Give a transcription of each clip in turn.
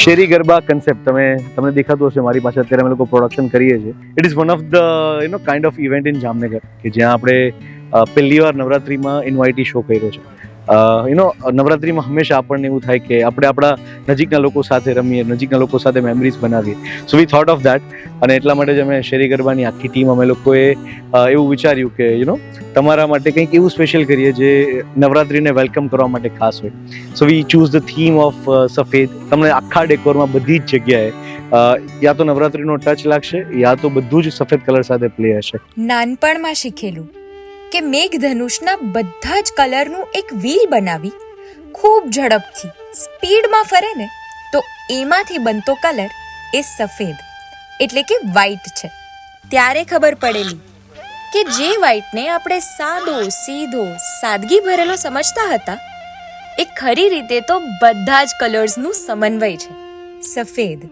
શેરી ગરબા કન્સેપ્ટ તમને દેખાતું હશે મારી પાસે અત્યારે અમે લોકો પ્રોડક્શન કરીએ છીએ. It is one of the kind of event in Jamnagar કે જ્યાં આપણે પહેલી વાર નવરાત્રિમાં ઇન્વાઇટી શો કર્યો છે. નવરાત્રિમાં હંમેશા આપણને એવું થાય કે આપણે આપણા નજીકના લોકો સાથે રમીએ, નજીકના લોકો સાથે મેમરીઝ બનાવીએ. સો વી થોટ ઓફ દેટ, અને એટલા માટે જ અમે શેરી ગરબાની આખી ટીમ અમે લોકોએ એવું વિચાર્યું કે તમારા માટે કંઈક એવું સ્પેશિયલ કરીએ જે નવરાત્રિને વેલકમ કરવા માટે ખાસ હોય. સો વી ચૂઝ ધ થીમ ઓફ સફેદ. તમને આખા ડેકોરમાં બધી જ જગ્યાએ યા તો નવરાત્રિનો ટચ લાગશે યા તો બધું જ સફેદ કલર સાથે પ્લે હશે. નાનપણમાં શીખેલું કે મેઘધનુષના બધા જ કલરનું એક વ્હીલ બનાવી ખૂબ ઝડપથી સ્પીડમાં ફરે ને તો એમાંથી બનતો કલર એ સફેદ એટલે કે વ્હાઈટ છે. ત્યારે ખબર પડેલી કે જે વ્હાઈટને આપણે સાદો સીધો સાદગી ભરેલો સમજતા હતા એ ખરી રીતે તો બધા જ કલર્સનું સમન્વય છે. સફેદ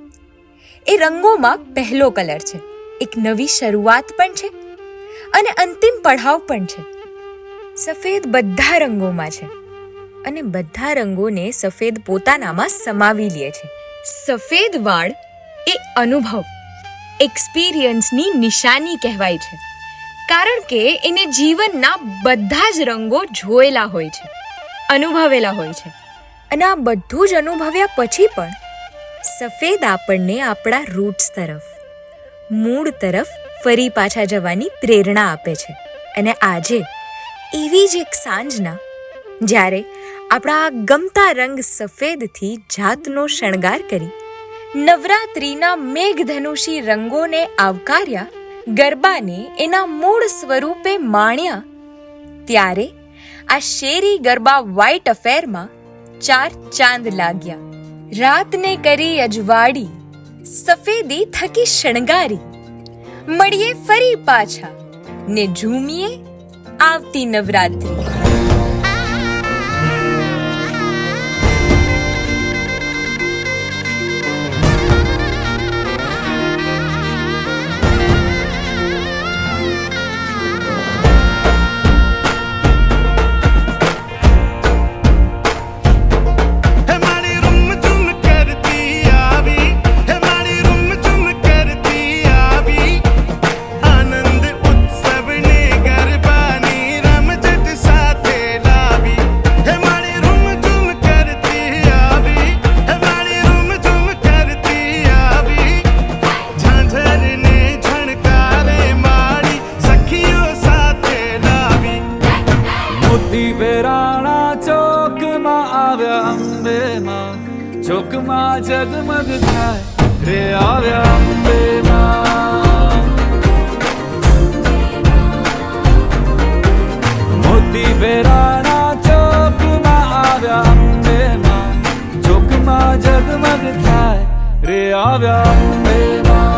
એ રંગોમાં પહેલો કલર છે, એક નવી શરૂઆત પણ છે અને અંતિમ પડાવ પણ છે. સફેદ બધા રંગોમાં છે અને બધા રંગોને સફેદ પોતાનામાં સમાવી લે છે. સફેદ વાળ એ અનુભવ, એક્સપિરિયન્સની નિશાની કહેવાય છે, કારણ કે એને જીવનના બધા જ રંગો જોયેલા હોય છે, અનુભવેલા હોય છે. અને આ બધું જ અનુભવ્યા પછી પણ સફેદ આપણને આપણા રૂટ્સ તરફ, મૂળ તરફ ફરી પાછા જવાની પ્રેરણા આપે છે. અને આજે એવી જ એક સાંજના જ્યારે આપણા ગમતા રંગ સફેદથી જાતનો શણગાર કરી નવરાત્રિના મેઘધનુષી રંગોને આવકાર્યા, ગરબાને એના મૂળ સ્વરૂપે માણ્યા, ત્યારે આ શેરી ગરબા વ્હાઈટ અફેરમાં 4 ચાંદ લાગ્યા. રાતને કરી અજવાળી, સફેદી થકી શણગારી, મળીએ ફરી પાછા ને ઝૂમીએ આવતી નવરાત્રિ. ચોકમાં જગમગ થાય રે આવ્યા અંબે માં. મોતી વેરાણા ચોકમાં આવ્યા અંબે માં, ચોકમાં જગમગ થાય રે આવ્યા અંબે માં.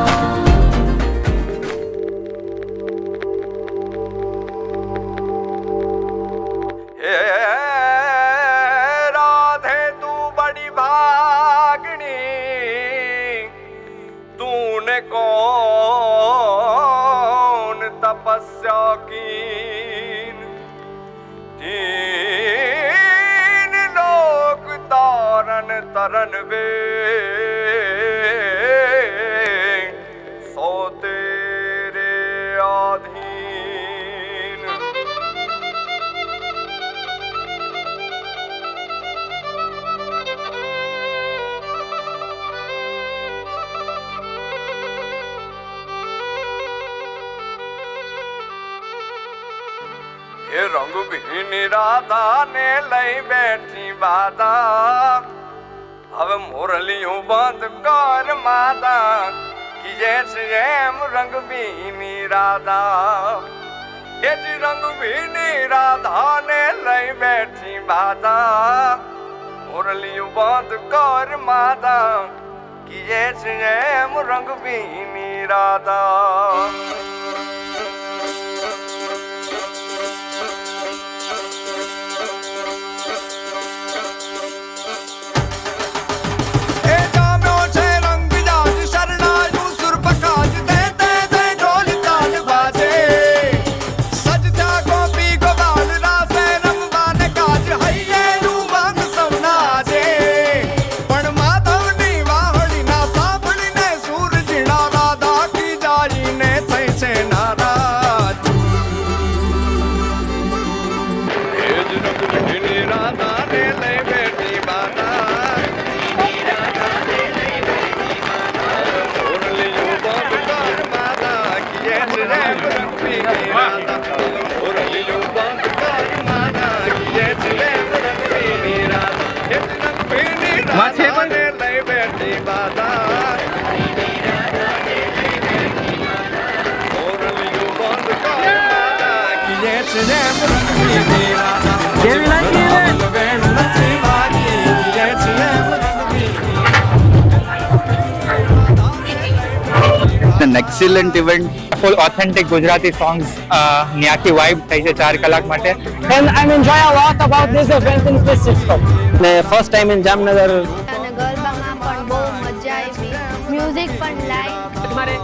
कौन तपस्या कीन, तीन लोक तारन तरन वे, सो तेरे आधीन. रंग भी राधा ने लई बैठी बाधा, હવે મોરલિયું બંધ કર માતા, કીજે છે એમ રંગ ભીની રાધા. એ જ રંગ ભીની રાધા ને લઈ બેઠી બાધા, મોરલિયું બંધ કર માતા, કીજે છે એમ રંગ ભીની રાધા. પણ માધવની વાત એમ રંગીની રાધા કેવી લાગી વેણ નથી વાગી જીએ છીએ એમ An excellent event. Full authentic Gujarati songs ની આખી vibe થઈ છે 4 કલાક માટે. And I'm enjoying a lot about this event in Cisco. ને ફર્સ્ટ ટાઈમ ઇન જામનગર અને ગરબામાં પણ બહુ મજા આવી મ્યુઝિક પણ લાઈવ તમારે